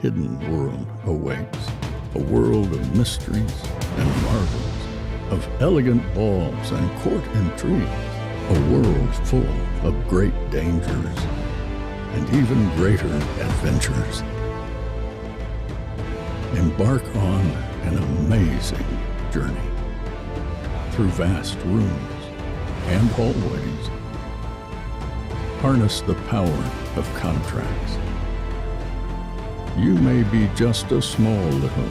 hidden world awaits, a world of mysteries and marvels, of elegant balls and court intrigues, a world full of great dangers and even greater adventures. Embark on an amazing journey through vast rooms and hallways. Harness the power of contracts. You may be just a small little,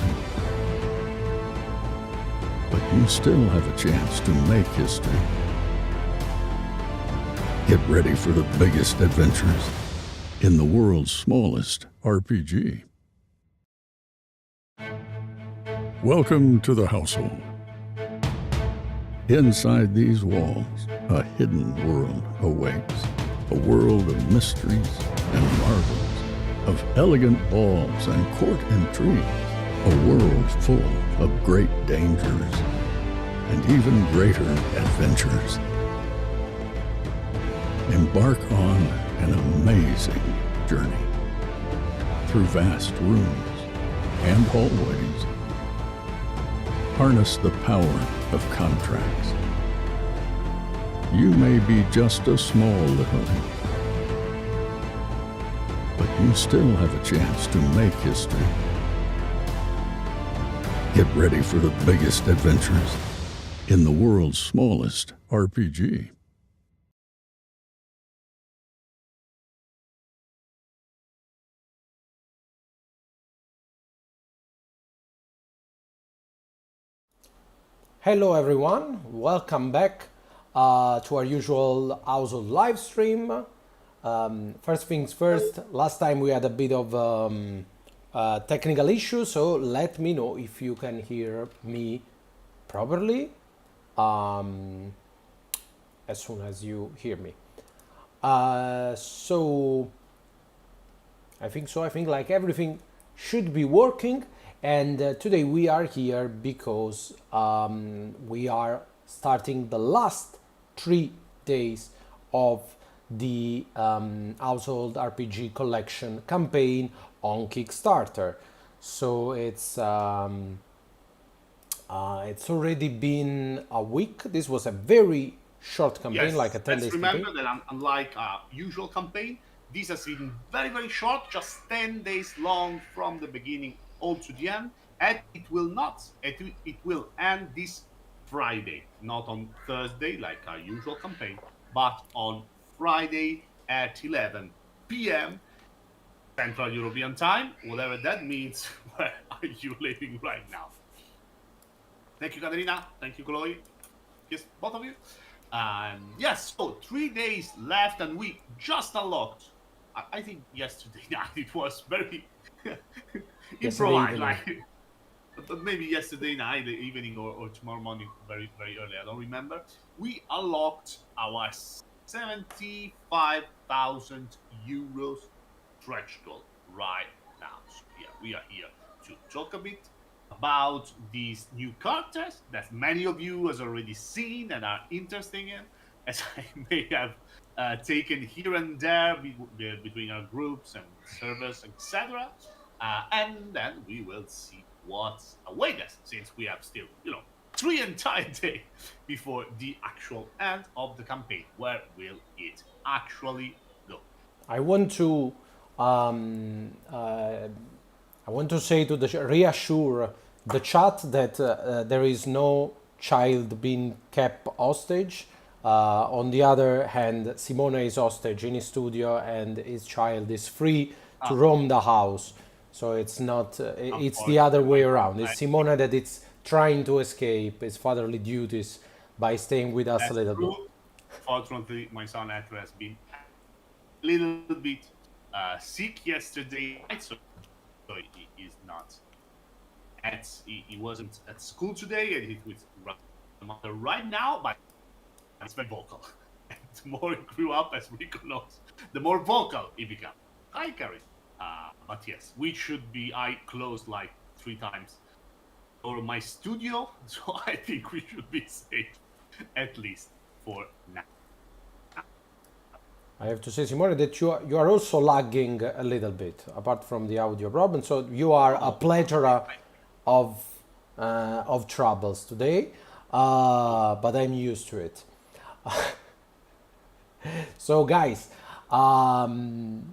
but you still have a chance to make history. Get ready for the biggest adventures in the world's smallest RPG. Welcome to the household. Inside these walls, a hidden world awaits, a world of mysteries and marvels, of elegant balls and court intrigues, a world full of great dangers and even greater adventures. Embark on an amazing journey through vast rooms and hallways. Harness the power of contracts. You may be just a small little, but you still have a chance to make history. Get ready for the biggest adventures in the world's smallest RPG. Hello everyone, welcome back to our usual household live stream. First things first, last time we had a bit of technical issue, so let me know if you can hear me properly as soon as you hear me. So I think like everything should be working. And today we are here because we are starting the last 3 days of the Household RPG Collection campaign on Kickstarter. So it's already been a week. This was a very short campaign, Yes, like a 10 let's days remember campaign. that unlike our usual campaign, this has been very, very short, just 10 days long from the beginning all to the end, and it will end this Friday, not on Thursday like our usual campaign, but on Friday at 11 p.m. Central European Time, whatever that means. Where are you living right now? Thank you, Caterina. Thank you, Chloe. Yes, both of you. Yes, so 3 days left, and we just unlocked. I think yesterday night it was very Yesterday improvised, evening. like but maybe yesterday night, the evening, or tomorrow morning, very very early. I don't remember. We unlocked our 75,000 euros stretch goal right now. So yeah, we are here to talk a bit about these new characters that many of you has already seen and are interested in, as I may have taken here and there between our groups and servers, etc. And then we will see what's await us, since we have still, 3 entire days before the actual end of the campaign. Where will it actually go? I want to um, uh, I want to say to reassure the chat that there is no child being kept hostage. On the other hand, Simona is hostage in his studio, and his child is free to Ah, roam the house. So it's not. It's the other unfortunately, way around. It's Simona that it's trying to escape his fatherly duties by staying with us a that's little bit. true. Fortunately, my son Hector has been a little bit sick yesterday night, so he is not he wasn't at school today, and he's with grandmother right now, but it's very vocal. And the more he grew up, as Rico knows, the more vocal he becomes. Hi, Carrie. But yes, we should be. I closed like 3 times or my studio, so I think we should be safe, at least for now. I have to say, Simone, that you are also lagging a little bit, apart from the audio problem. So you are a plethora of of troubles today, but I'm used to it. So, guys, um,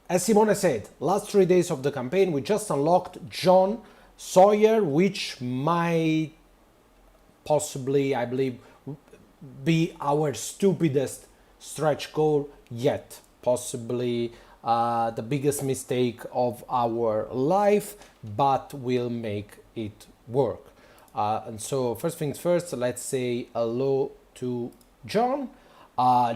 as Simone said, last 3 days of the campaign, we just unlocked John Sawyer, which might possibly, I believe, be our stupidest stretch goal yet. Possibly the biggest mistake of our life, but we'll make it work. And so, first things first, let's say hello to John.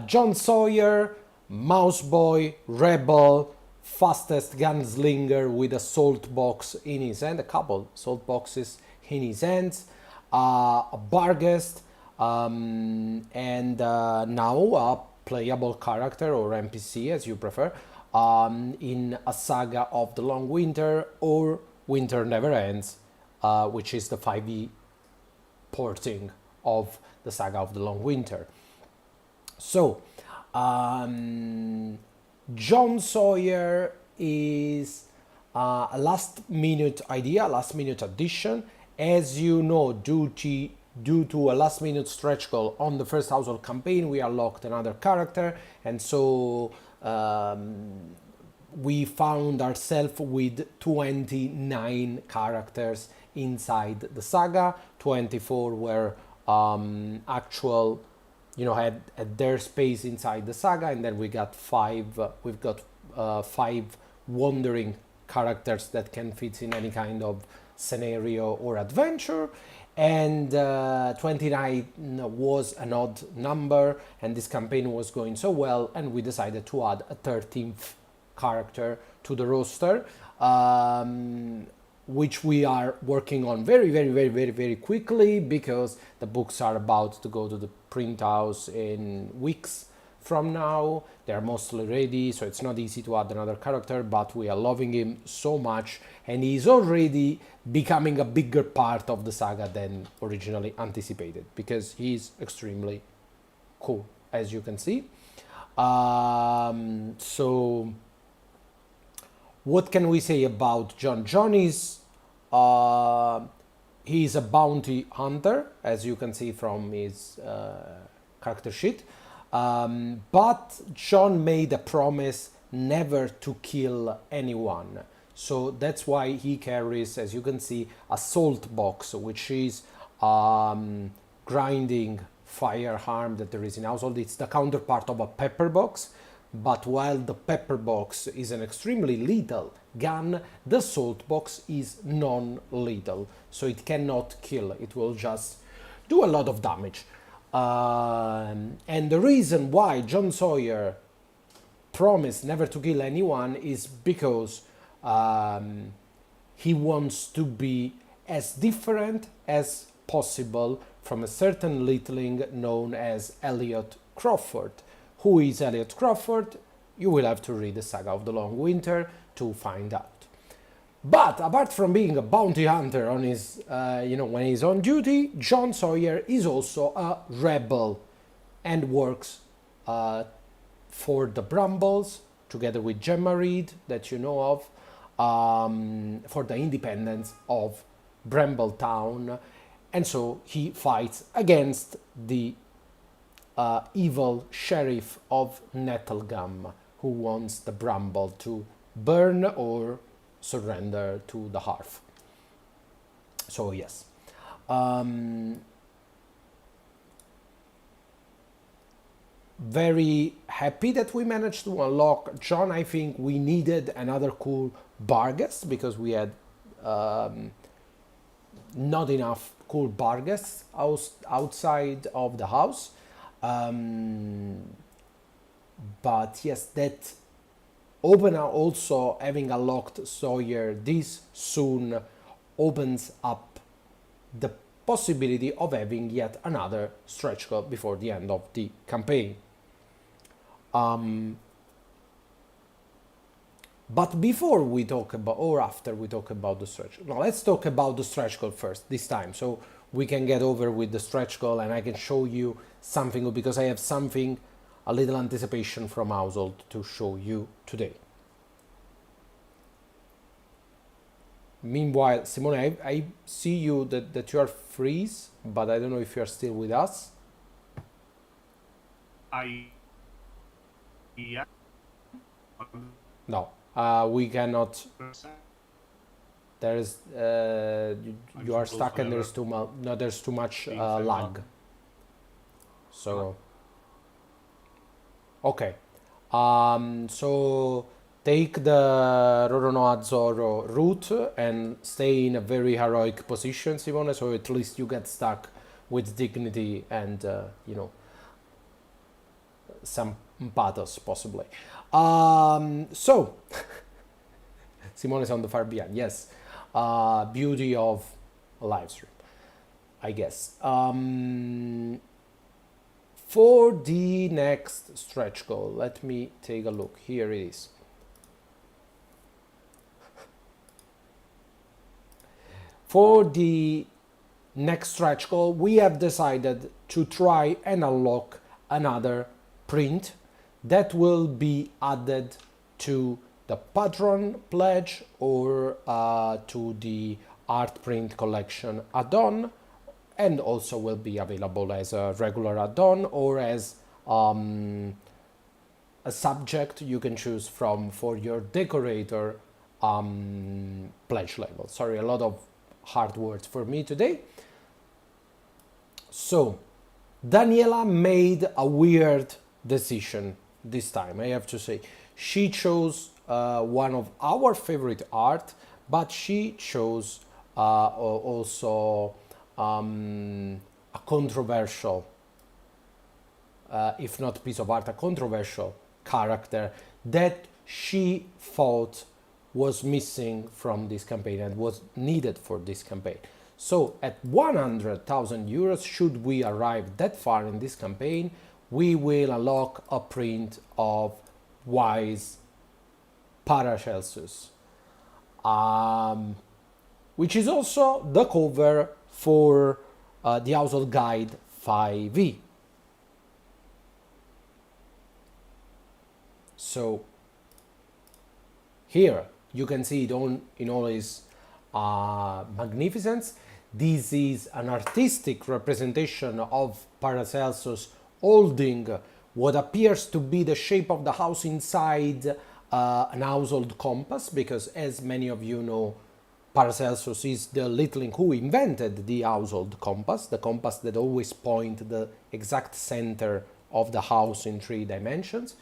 John Sawyer, mouse boy, rebel, fastest gunslinger with a salt box in his hand, a couple salt boxes in his hands, a barghest, and now a playable character or NPC as you prefer, in a saga of the Long Winter or Winter Never Ends, which is the 5e porting of the saga of the Long Winter. So, John Sawyer is a last minute idea, last minute addition. As you know, due to a last minute stretch goal on the first household campaign, we unlocked another character, and so we found ourselves with 29 characters inside the saga. 24 were actual, had their space inside the saga, and then we got we've got 5 wandering characters that can fit in any kind of scenario or adventure, and 29 was an odd number, and this campaign was going so well, and we decided to add a 13th character to the roster, which we are working on very quickly, because the books are about to go to the print house in weeks from now. They're mostly ready, so it's not easy to add another character, but we are loving him so much, and he's already becoming a bigger part of the saga than originally anticipated, because he's extremely cool, as you can see. So what can we say about John? John is he's a bounty hunter, as you can see from his character sheet, but John made a promise never to kill anyone, so that's why he carries, as you can see, a salt box, which is grinding firearm that there is in household. It's the counterpart of a pepper box, but while the pepper box is an extremely lethal gun, the salt box is non-lethal, so it cannot kill, it will just do a lot of damage. And the reason why John Sawyer promised never to kill anyone is because he wants to be as different as possible from a certain littling known as Elliot Crawford. Who is Elliot Crawford? You will have to read the Saga of the Long Winter to find out. But apart from being a bounty hunter on his, when he's on duty, John Sawyer is also a rebel and works for the Brambles, together with Gemma Reed, that you know of, for the independence of Brambletown. And so he fights against the evil sheriff of Nettlegum, who wants the Bramble to burn or surrender to the hearth. So yes, very happy that we managed to unlock John. I think we needed another cool barghest because we had not enough cool barghests outside of the house. But yes, that opener, also having unlocked Sawyer this soon, opens up the possibility of having yet another stretch goal before the end of the campaign. But before we talk about, or after we talk about the stretch, no, let's talk about the stretch goal first this time, so we can get over with the stretch goal and I can show you something, because I have something a little anticipation from household to show you today. Meanwhile, Simone, I see you that you are freeze, but I don't know if you are still with us. Yeah. No, we cannot. There is you are stuck and there's too much. No, there's too much lag. So okay, so take the Rorono Azzurro route and stay in a very heroic position, Simone. So at least you get stuck with dignity and you know, some pathos possibly. So Simone's on the far behind. Yes, beauty of a live stream, I guess. For the next stretch goal, let me take a look. Here it is. For the next stretch goal, we have decided to try and unlock another print that will be added to the Patron pledge or to the art print collection add-on, and also will be available as a regular add-on or as a subject you can choose from for your decorator pledge level. Sorry, a lot of hard words for me today. So Daniela made a weird decision this time, I have to say. She chose one of our favorite art, but she chose also a controversial, if not piece of art, a controversial character that she thought was missing from this campaign and was needed for this campaign. So at 100,000 euros, should we arrive that far in this campaign, we will unlock a print of Wise Paracelsus, which is also the cover for the Household Guide 5e. So here you can see it in all its magnificence. This is an artistic representation of Paracelsus holding what appears to be the shape of the house inside an household compass, because as many of you know, Paracelsus is the littling who invented the household compass, the compass that always points the exact center of the house in 3 dimensions.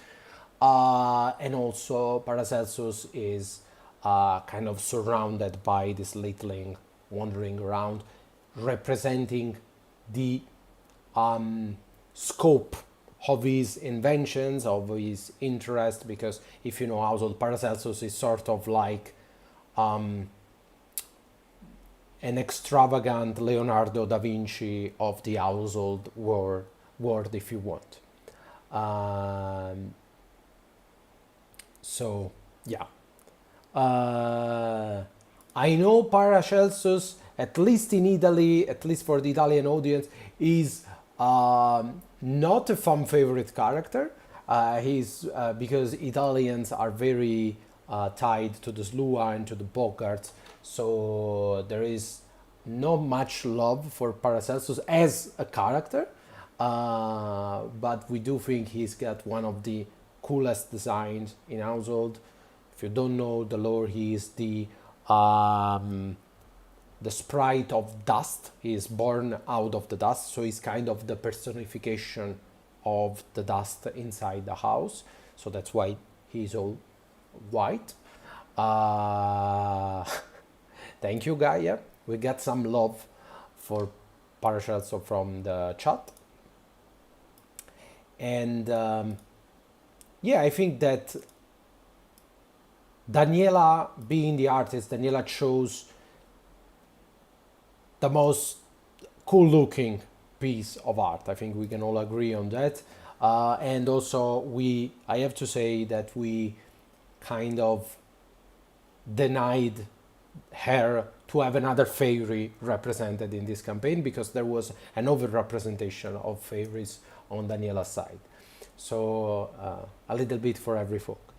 And also Paracelsus is kind of surrounded by this littling wandering around, representing the scope of his inventions, of his interest, because if you know household, Paracelsus is sort of like an extravagant Leonardo da Vinci of the household world, if you want. So yeah, I know Paracelsus, at least in Italy, at least for the Italian audience, is not a fan favorite character. He's because Italians are very tied to the Slua and to the Bogarts, so there is not much love for Paracelsus as a character, but we do think he's got one of the coolest designs in household. If you don't know the lore, he is the sprite of dust. He is born out of the dust, so he's kind of the personification of the dust inside the house. So that's why he's all white. Thank you, Gaia. We got some love for Paracelsus from the chat. And yeah, I think that Daniela, being the artist, Daniela chose the most cool looking piece of art. I think we can all agree on that. And also I have to say that we kind of denied her to have another fairy represented in this campaign, because there was an over representation of fairies on Daniela's side. So a little bit for every folk.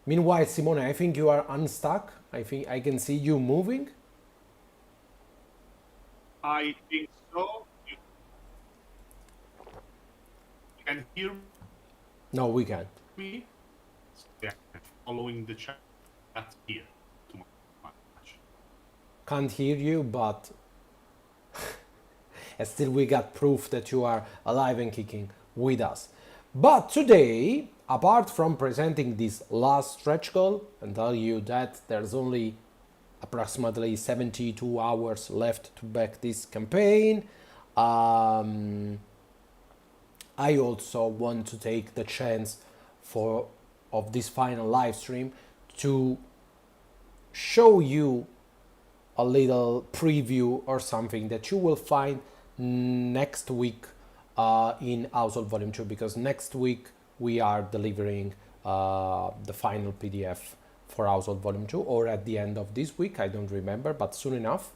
Meanwhile, Simone, I think you are unstuck. I think I can see you moving. I think so. You can hear No, we can't. me? Yeah, following the chat here too much. Can't hear you, but still we got proof that you are alive and kicking with us. But today, apart from presenting this last stretch goal and tell you that there's only approximately 72 hours left to back this campaign, I also want to take the chance of this final live stream to show you a little preview or something that you will find next week in Household Volume 2, because next week we are delivering the final PDF for Household Volume 2, or at the end of this week, I don't remember, but soon enough.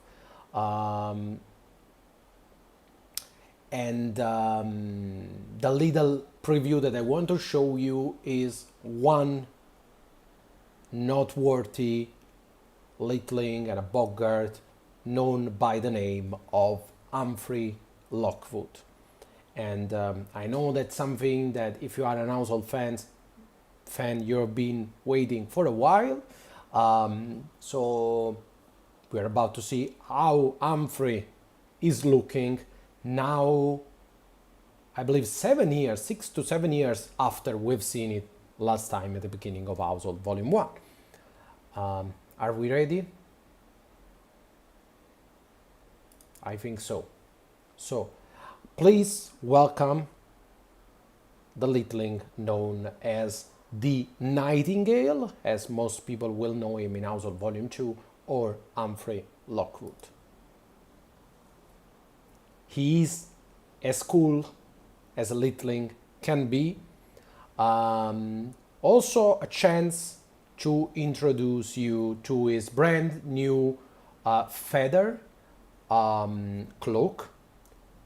And the little preview that I want to show you is one noteworthy littling and a boggart known by the name of Humphrey Lockwood. And I know that's something that if you are an Household fan, you've been waiting for a while. So we're about to see how Humphrey is looking now, I believe 6 to 7 years after we've seen it last time at the beginning of Household Volume 1. Are we ready? I think so. So please welcome the littling known as the Nightingale, as most people will know him in Household Volume 2, or Humphrey Lockwood. He is as cool as a littling can be. Also a chance to introduce you to his brand new feather cloak,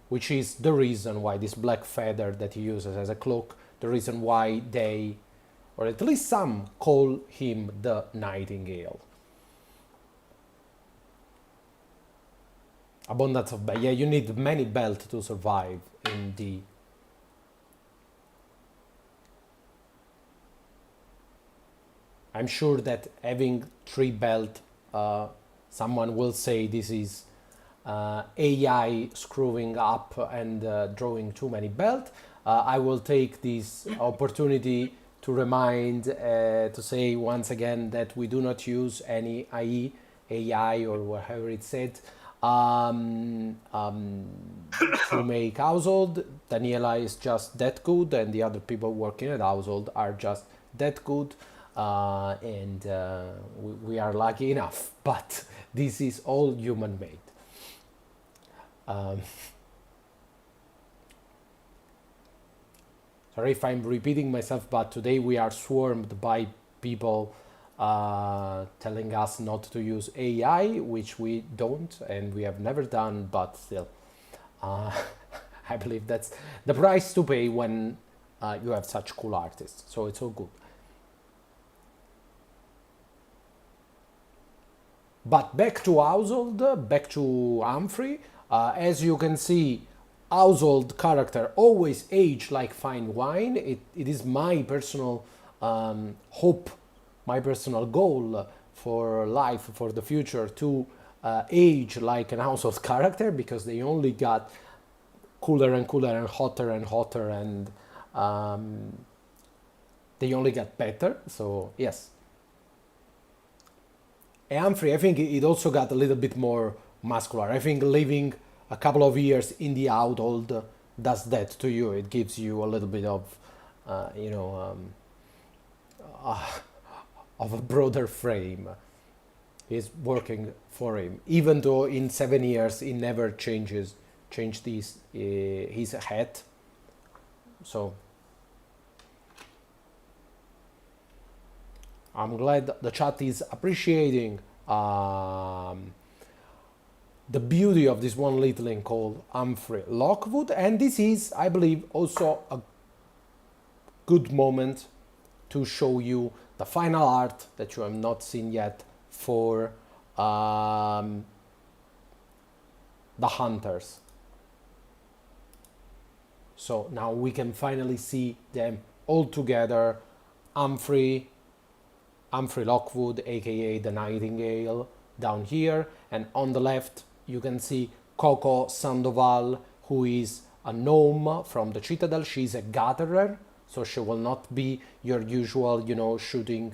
which is the reason why this black feather that he uses as a cloak, the reason why they, or at least some, call him the Nightingale. Abundance of belt. Yeah, you need many belts to survive in the... I'm sure that having 3 belts, someone will say this is AI screwing up and drawing too many belts. I will take this opportunity to remind, to say once again that we do not use any AI or whatever it said to make Household. Daniela is just that good, and the other people working at Household are just that good, and we are lucky enough, but this is all human made. Sorry if I'm repeating myself, but today we are swarmed by people telling us not to use AI, which we don't and we have never done, but still, I believe that's the price to pay when you have such cool artists, so it's all good. But back to Household, back to Humphrey. As you can see, Household character always age like fine wine. It is my personal hope, my personal goal for life, for the future, to age like an Household character, because they only got cooler and cooler and hotter, and they only got better. So yes. And Humphrey, I think it also got a little bit more muscular. I think living a couple of years in the Household does that to you. It gives you a little bit of, of a broader frame. Is working for him, even though in 7 years he never changed his hat. So I'm glad the chat is appreciating the beauty of this one littling called Humphrey Lockwood. And this is, I believe, also a good moment to show you the final art that you have not seen yet for the hunters. So now we can finally see them all together. Humphrey Lockwood, aka the Nightingale, down here, and on the left you can see Coco Sandoval, who is a gnome from the Citadel. She's a gatherer, so she will not be your usual, shooting.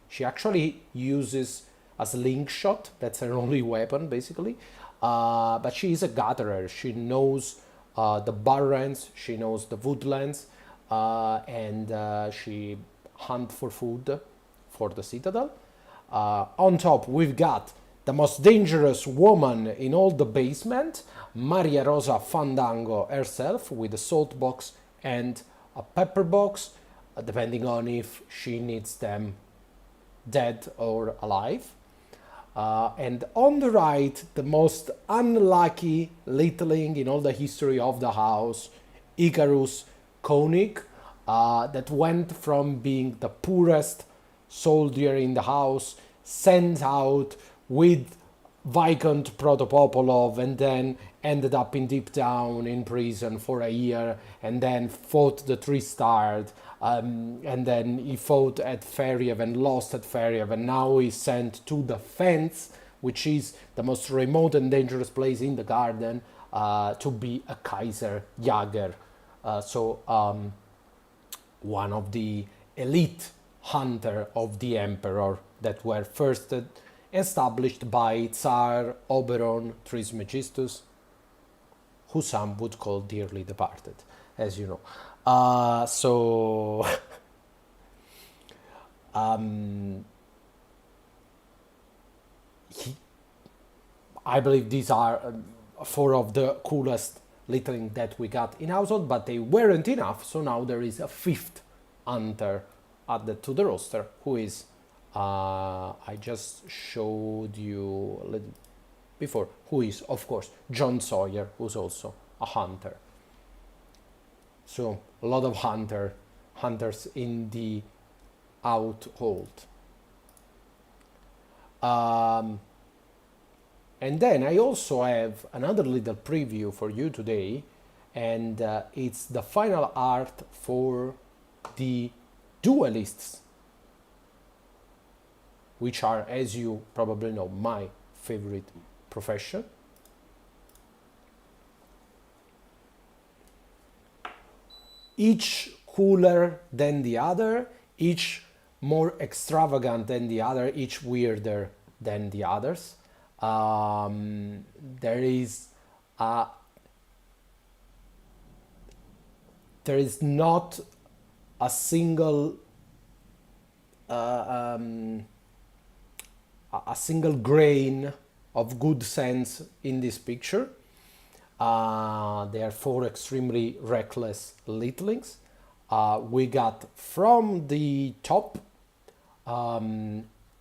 She actually uses a slingshot. That's her only weapon, basically. But she is a gatherer. She knows the barrens, she knows the woodlands, and she hunt for food for the Citadel. On top, we've got the most dangerous woman in all the basement, Maria Rosa Fandango herself, with a salt box and a pepper box, depending on if she needs them dead or alive. And on the right, the most unlucky littling in all the history of the house, Icarus Koenig, that went from being the poorest soldier in the house, sent out with Viscount Protopopolov, and then ended up in deep down in prison for a year, and then fought the 3-starred, and then he fought at Ferriev and lost at Ferriev, and now he's sent to the Fence, which is the most remote and dangerous place in the garden, to be a Kaiser Jäger. One of the elite hunter of the emperor that were first established by Tsar Oberon Trismegistus, who some would call dearly departed, as you know. I believe these are 4 of the coolest littering that we got in household, but they weren't enough, so now there is a 5th hunter added to the roster, who is I just showed you a little before, who is of course John Sawyer, who's also a hunter. So a lot of hunters in the household. And then I also have another little preview for you today, and it's the final art for the duelists, which are, as you probably know, my favorite profession. Each cooler than the other, each more extravagant than the other, each weirder than the others. There is not a single grain of good sense in this picture. They are 4 extremely reckless littlings. We got from the top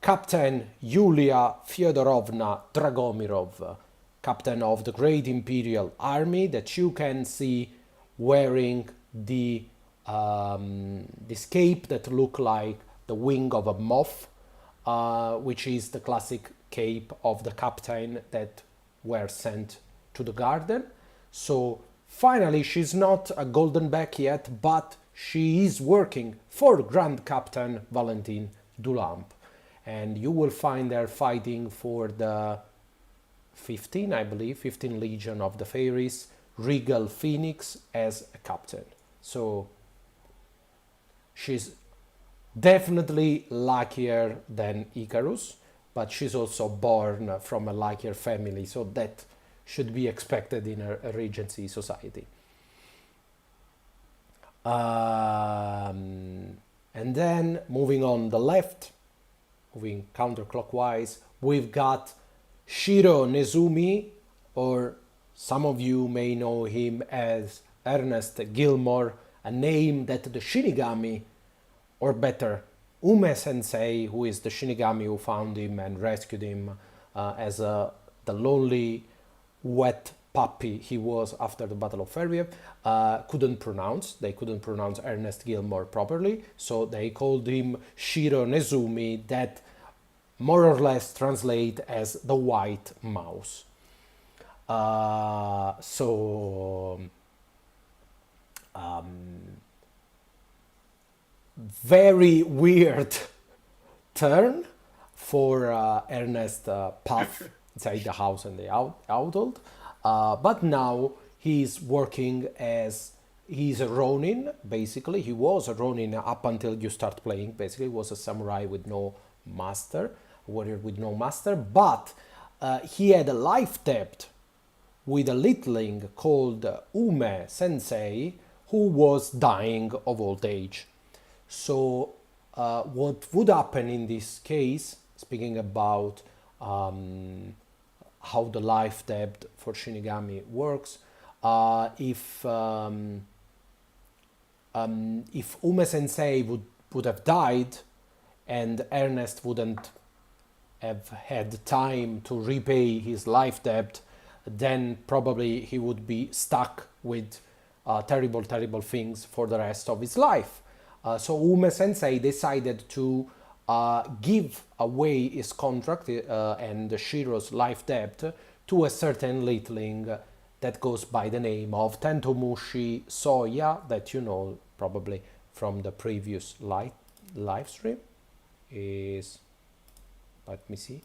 Captain Yulia Fyodorovna Dragomirov, captain of the Great Imperial Army, that you can see wearing the this cape that look like the wing of a moth, which is the classic cape of the captain that were sent to the garden. So finally she's not a golden back yet, but she is working for Grand Captain Valentin Dulamp, and you will find her fighting for the 15 Legion of the Fairies, Regal Phoenix, as a captain. So she's definitely luckier than Icarus, but she's also born from a luckier family, so that should be expected in a Regency society. And then moving on the left, moving counterclockwise, we've got Shiro Nezumi, or some of you may know him as Ernest Gilmore, a name that the Shinigami, or better, Ume Sensei, who is the Shinigami who found him and rescued him as a the lonely, wet puppy he was after the Battle of Ferriev, couldn't pronounce. They couldn't pronounce Ernest Gilmore properly, so they called him Shiro Nezumi, that more or less translate as the white mouse. Very weird turn for Ernest Puff inside the house and the household. But now he's working as, he's a Ronin, basically. He was a Ronin up until you start playing. Basically, he was a samurai with no master, warrior with no master. But he had a life debt with a littling called Ume Sensei, who was dying of old age. So what would happen in this case, speaking about how the life debt for Shinigami works, if Ume Sensei would have died and Ernest wouldn't have had time to repay his life debt, then probably he would be stuck with terrible, terrible things for the rest of his life. So Ume Sensei decided to give away his contract and Shiro's life debt to a certain littling that goes by the name of Tentomushi Soya, that you know probably from the previous live stream. Is, let me see.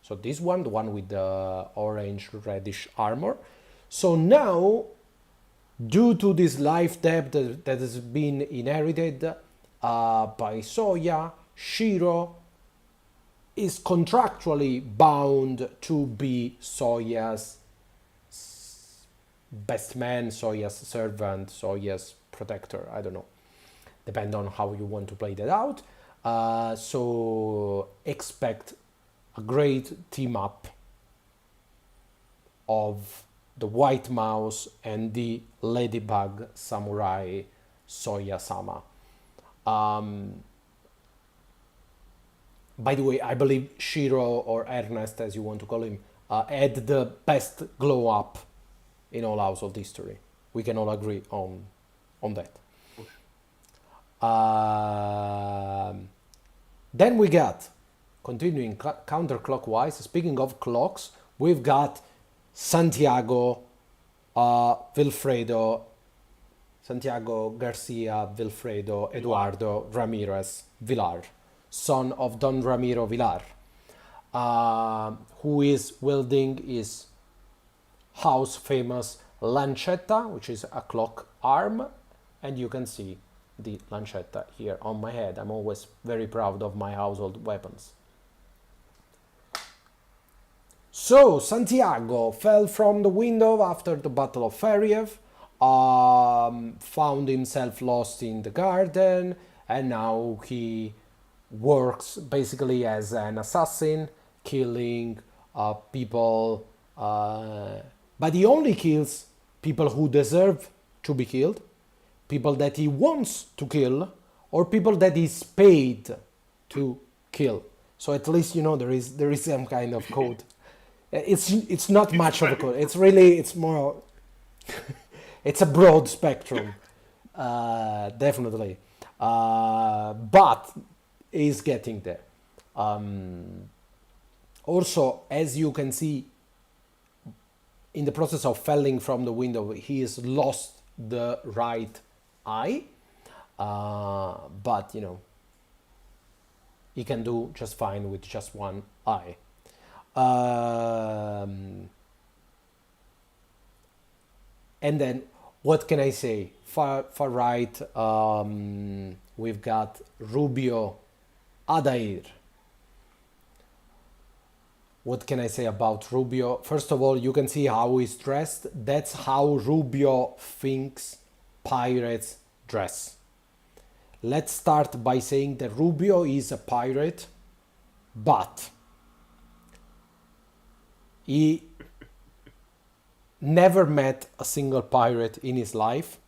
So this one, the one with the orange reddish armor. So now, due to this life debt that has been inherited by Soya, Shiro is contractually bound to be Soya's best man, Soya's servant, Soya's protector. I don't know. Depend on how you want to play that out. So expect a great team up of the White Mouse and the Ladybug Samurai Soya-sama. By the way, I believe Shiro, or Ernest as you want to call him, had the best glow up in all household history. We can all agree on that. Then we got, continuing counterclockwise, speaking of clocks, we've got Santiago Garcia Vilfredo Eduardo Ramirez Villar, son of Don Ramiro Villar, who is wielding his house famous lancetta, which is a clock arm, and you can see the lancetta here on my head. I'm always very proud of my household weapons. So Santiago fell from the window after the Battle of Ferriev, found himself lost in the garden, and now he works basically as an assassin, killing people, but he only kills people who deserve to be killed, people that he wants to kill, or people that he's paid to kill. So at least, you know, there is some kind of code. It's not much of a code. It's more it's a broad spectrum, definitely, but is getting there. Also, as you can see, in the process of falling from the window, he has lost the right eye, but you know, he can do just fine with just one eye. And then, what can I say? Far right, we've got Rubio Adair. What can I say about Rubio? First of all, you can see how he's dressed. That's how Rubio thinks pirates dress. Let's start by saying that Rubio is a pirate, but he never met a single pirate in his life,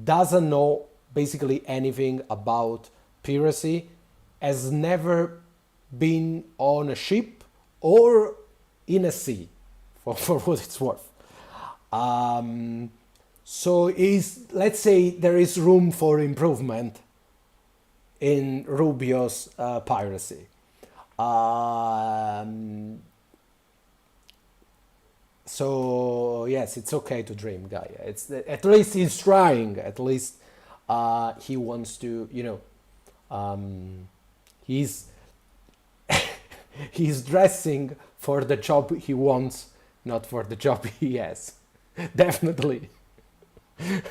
doesn't know basically anything about piracy, has never been on a ship or in a sea. for what it's worth. So let's say there is room for improvement in Rubio's piracy. So yes, it's okay to dream, Gaia. At least he's trying. At least he wants to, he's he's dressing for the job he wants, not for the job he has. Definitely. It's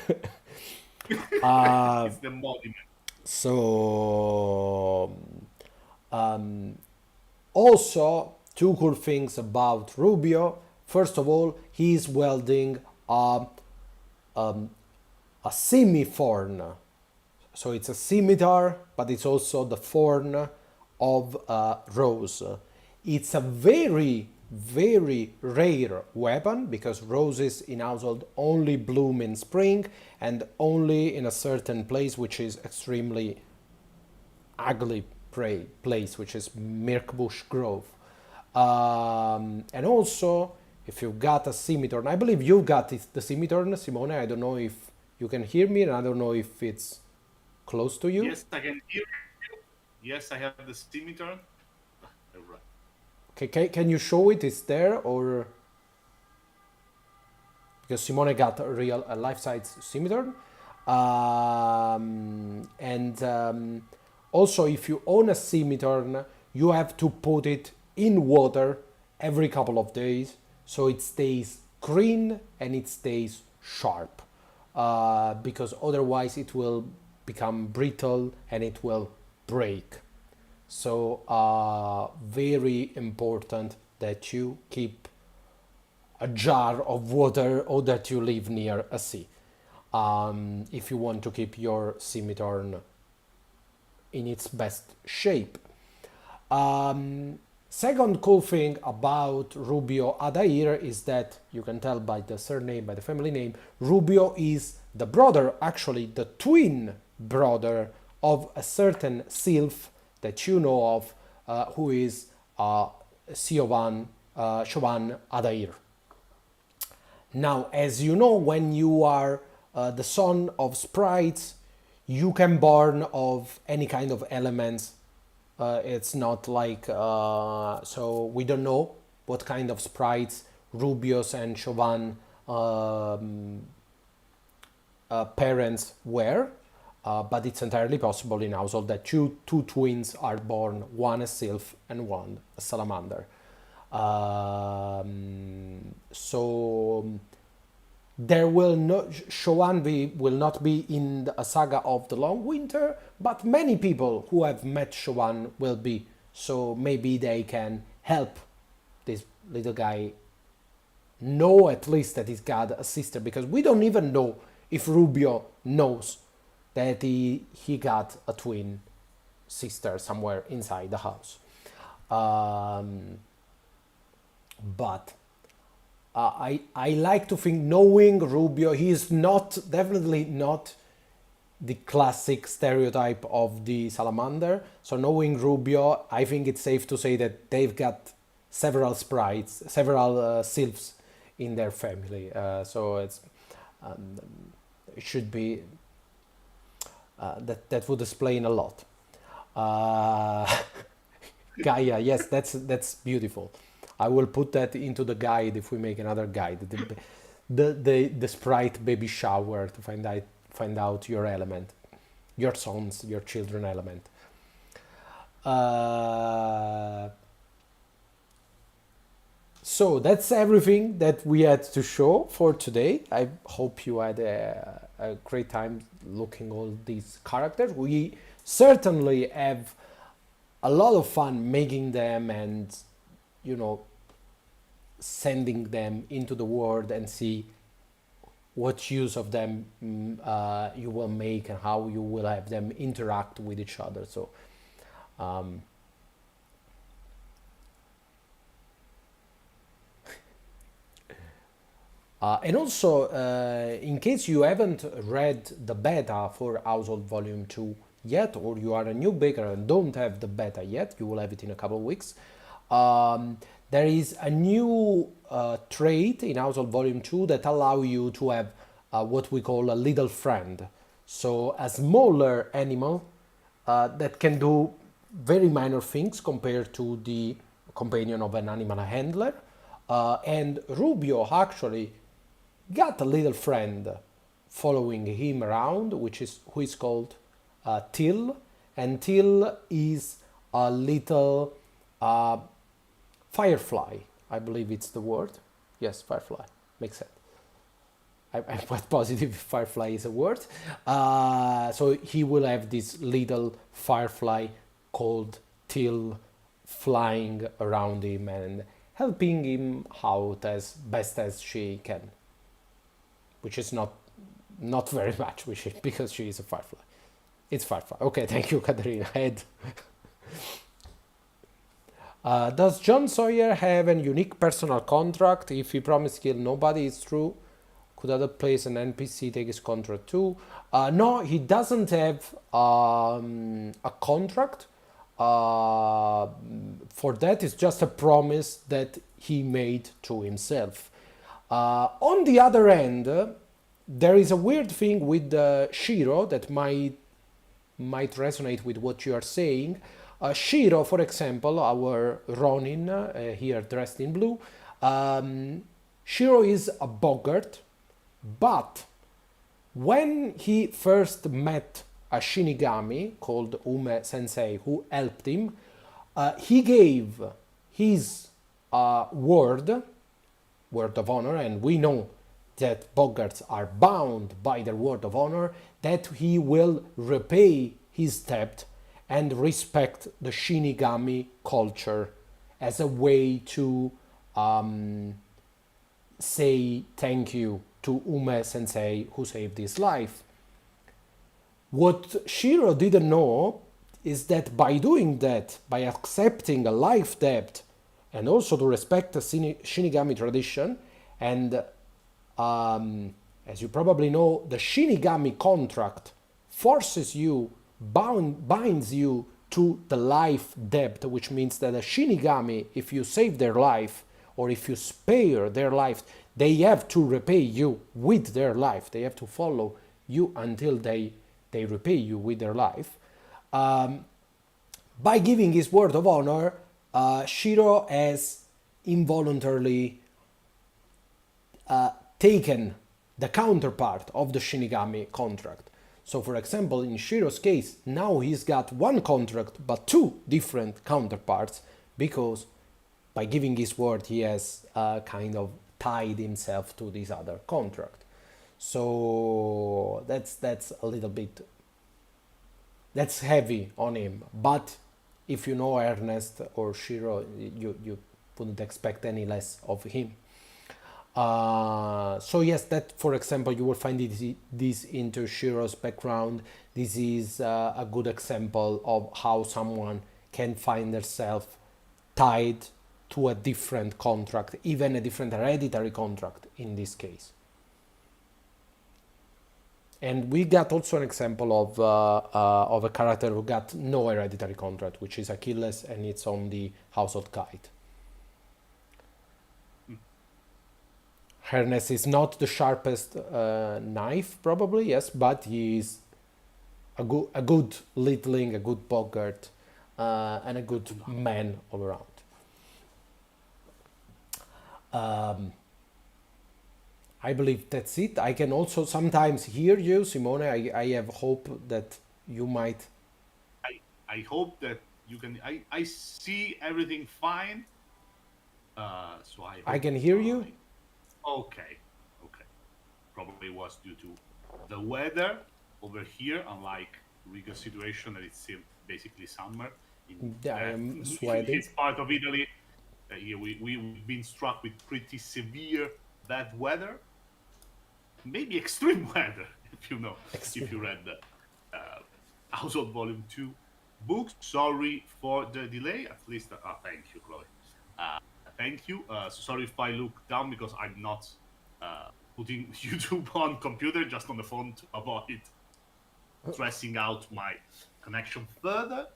the embodiment. So also two cool things about Rubio. First of all, he's welding a semi-thorn. So it's a scimitar, but it's also the thorn of rose. It's a very, very rare weapon because roses in household only bloom in spring and only in a certain place, which is extremely ugly place, which is Mirkbush Grove. And also, if you've got a scimitar, and I believe you got the scimitar, Simone. I don't know if you can hear me, and I don't know if it's close to you. Yes, I can hear you. Yes, I have the scimitar. Right. Okay, can you show it? It's there, or because Simone got a life-size scimitar. And also, if you own a scimitar, you have to put it in water every couple of days so it stays green and it stays sharp, because otherwise it will become brittle and it will break. So very important that you keep a jar of water or that you live near a sea, if you want to keep your scimitar in its best shape. Second cool thing about Rubio Adair is that you can tell by the surname, by the family name, Rubio is the brother, actually the twin brother of a certain sylph that you know of, who is Chauvin Adair. Now, as you know, when you are the son of sprites, you can born of any kind of elements. It's not like, so we don't know what kind of sprites Rubio's and Chauvin parents were, but it's entirely possible in household that two twins are born, one a sylph and one a salamander. So there will not, Chauvin will not be in a saga of the Long Winter, but many people who have met Chauvin will be. So maybe they can help this little guy know at least that he's got a sister, because we don't even know if Rubio knows that he got a twin sister somewhere inside the house. But I like to think, knowing Rubio, he is definitely not the classic stereotype of the salamander. So knowing Rubio, I think it's safe to say that they've got several sprites, several sylphs in their family. So it should be that would explain a lot. Gaia, yes, that's beautiful. I will put that into the guide if we make another guide. The sprite baby shower to find out your element, your sons, your children element. So that's everything that we had to show for today. I hope you had a great time looking all these characters. We certainly have a lot of fun making them and, sending them into the world and see what use of them you will make and how you will have them interact with each other. So and also, in case you haven't read the beta for Household Volume 2 yet, or you are a new baker and don't have the beta yet, you will have it in a couple of weeks. um, there is a new trait in Household Volume 2 that allow you to have what we call a little friend. So a smaller animal that can do very minor things compared to the companion of an animal handler. And Rubio actually got a little friend following him around, who is called Till, and Till is a little uh, firefly. I believe it's the word. Yes, firefly makes sense. I'm quite positive firefly is a word. So he will have this little firefly called Till flying around him and helping him out as best as she can, which is not very much, because she is a firefly. It's firefly. Okay, thank you, Katerina. Head. Does John Sawyer have a unique personal contract? If he promised to kill nobody, it's true. Could other place an NPC take his contract too? No, he doesn't have a contract. For that, it's just a promise that he made to himself. On the other end, there is a weird thing with Shiro that might resonate with what you are saying. Shiro, for example, our Ronin, here dressed in blue, Shiro is a boggart, but when he first met a Shinigami called Ume Sensei who helped him, he gave his word of honor, and we know that boggarts are bound by their word of honor, that he will repay his debt and respect the Shinigami culture as a way to say thank you to Ume Sensei who saved his life. What Shiro didn't know is that by doing that, by accepting a life debt and also to respect the Shinigami tradition, and as you probably know, the Shinigami contract forces you, binds you to the life debt, which means that a Shinigami, if you save their life or if you spare their life, they have to repay you with their life. They have to follow you until they repay you with their life. By giving his word of honor, Shiro has involuntarily taken the counterpart of the Shinigami contract. So, for example, in Shiro's case, now he's got one contract but two different counterparts, because by giving his word, he has kind of tied himself to this other contract. So that's a little bit, that's heavy on him. But if you know Ernest or Shiro, you wouldn't expect any less of him. So yes, that, for example, you will find this into Shiro's background. This is a good example of how someone can find themselves tied to a different contract, even a different hereditary contract in this case. And we got also an example of a character who got no hereditary contract, which is Achilles, and it's on the Household Guide. Ernest is not the sharpest knife, probably, yes, but he is a good littling, a good boggart, and a good man all around. I believe that's it. I can also sometimes hear you, Simone. I have hope that you might. I hope that you can. I see everything fine. So I can hear you. Okay. Probably was due to the weather over here, unlike Riga's situation that it's still basically summer. I am sweating. It's part of Italy. Here we've been struck with pretty severe bad weather, maybe extreme weather, if you know, if you read the Household Volume 2 books. Sorry for the delay. At least, thank you, Chloe. Thank you. So sorry if I look down, because I'm not putting YouTube on computer, just on the phone to avoid stressing out my connection further.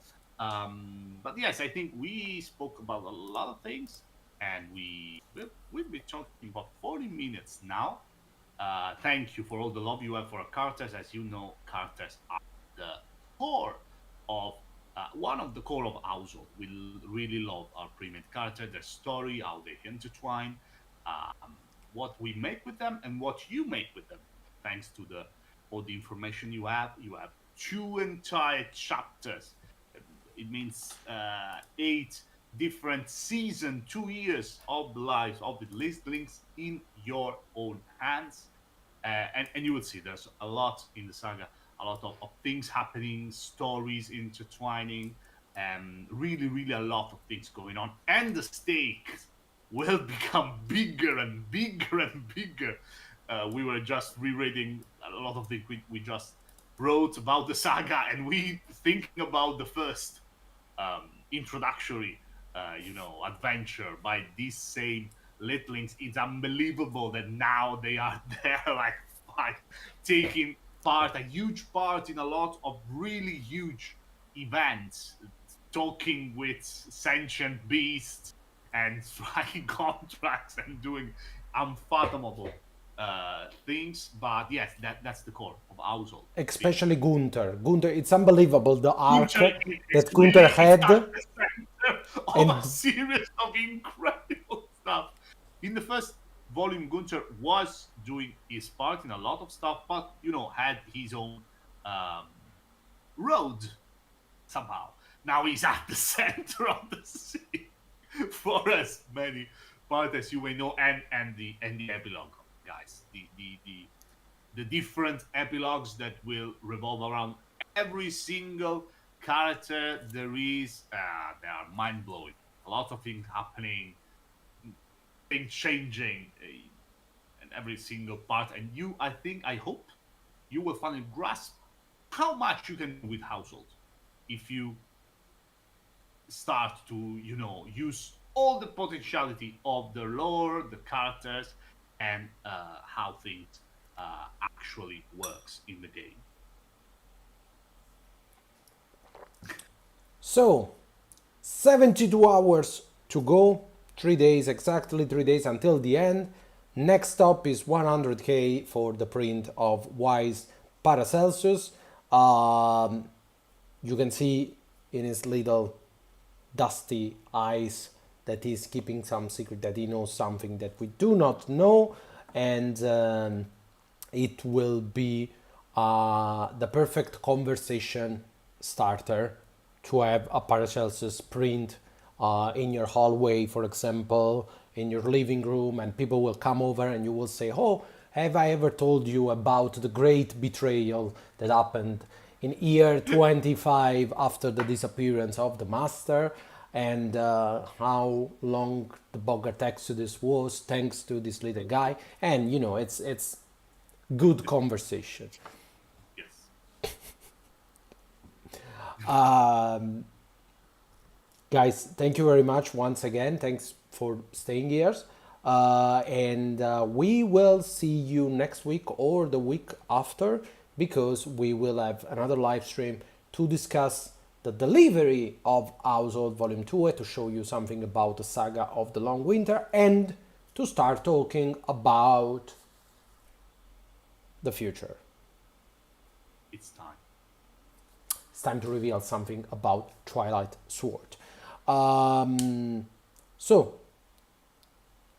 But yes, I think we spoke about a lot of things, and we've been talking about 40 minutes now. Thank you for all the love you have for our characters. As you know, characters are the core of one of the core of household. We really love our pre-made character, their story, how they intertwine, um, what we make with them, and what you make with them. Thanks to the all the information you have two entire chapters. It means 8 different season, 2 years of the lives of the listlings in your own hands. And you will see there's a lot in the saga, a lot of things happening, stories intertwining, and really a lot of things going on. And the stakes will become bigger and bigger and bigger. We were just rereading a lot of things we just wrote about the saga, and we thinking about the first introductory, adventure by these same Litlings. It's unbelievable that now they are there, like taking part, a huge part in a lot of really huge events, talking with sentient beasts and striking contracts and doing unfathomable things. But yes, that's the core of household. Especially Gunther. Gunther, it's unbelievable the arc Gunther is that Gunther really had. at the center of And a series of incredible stuff. In the first volume, Gunther was doing his part in a lot of stuff, but had his own um, road somehow. Now he's at the center of the sea for as many parts as you may know, and the epilogue, guys. The different epilogues that will revolve around every single character there is. They are mind blowing. A lot of things happening, things changing in every single part. And I hope you will finally grasp how much you can do with household if you start to, use all the potentiality of the lore, the characters, and how things actually works in the game. so, 72 hours to go, 3 days, exactly 3 days until the end. Next stop is 100k for the print of Wise Paracelsus. You can see in his little dusty eyes that he's keeping some secret, that he knows something that we do not know, and it will be the perfect conversation starter to have a Paracelsus print in your hallway, for example, in your living room, and people will come over and you will say, oh, have I ever told you about the great betrayal that happened in year 25 after the disappearance of the master, and how long the Bogart Exodus was thanks to this little guy. And it's good conversation. Yes. Guys, thank you very much once again. Thanks for staying here. And we will see you next week or the week after, because we will have another live stream to discuss the delivery of Household Volume 2, to show you something about the saga of the Long Winter, and to start talking about the future. It's time. It's time to reveal something about Twilight Sword. So,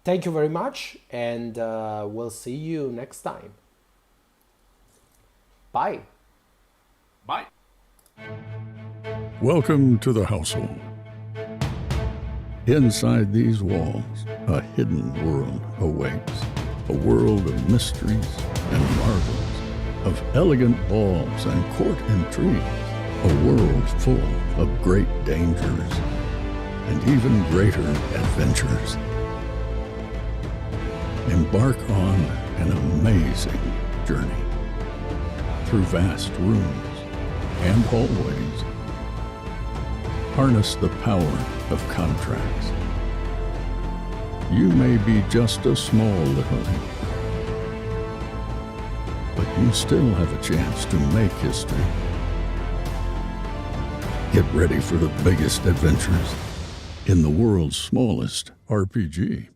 thank you very much, and we'll see you next time. Bye. Bye. Welcome to the household. Inside these walls, a hidden world awaits, a world of mysteries and marvels, of elegant balls and court intrigues, a world full of great dangers and even greater adventures. Embark on an amazing journey through vast rooms and hallways. Harness the power of contracts. You may be just a small littling, but you still have a chance to make history. Get ready for the biggest adventures in the world's smallest RPG.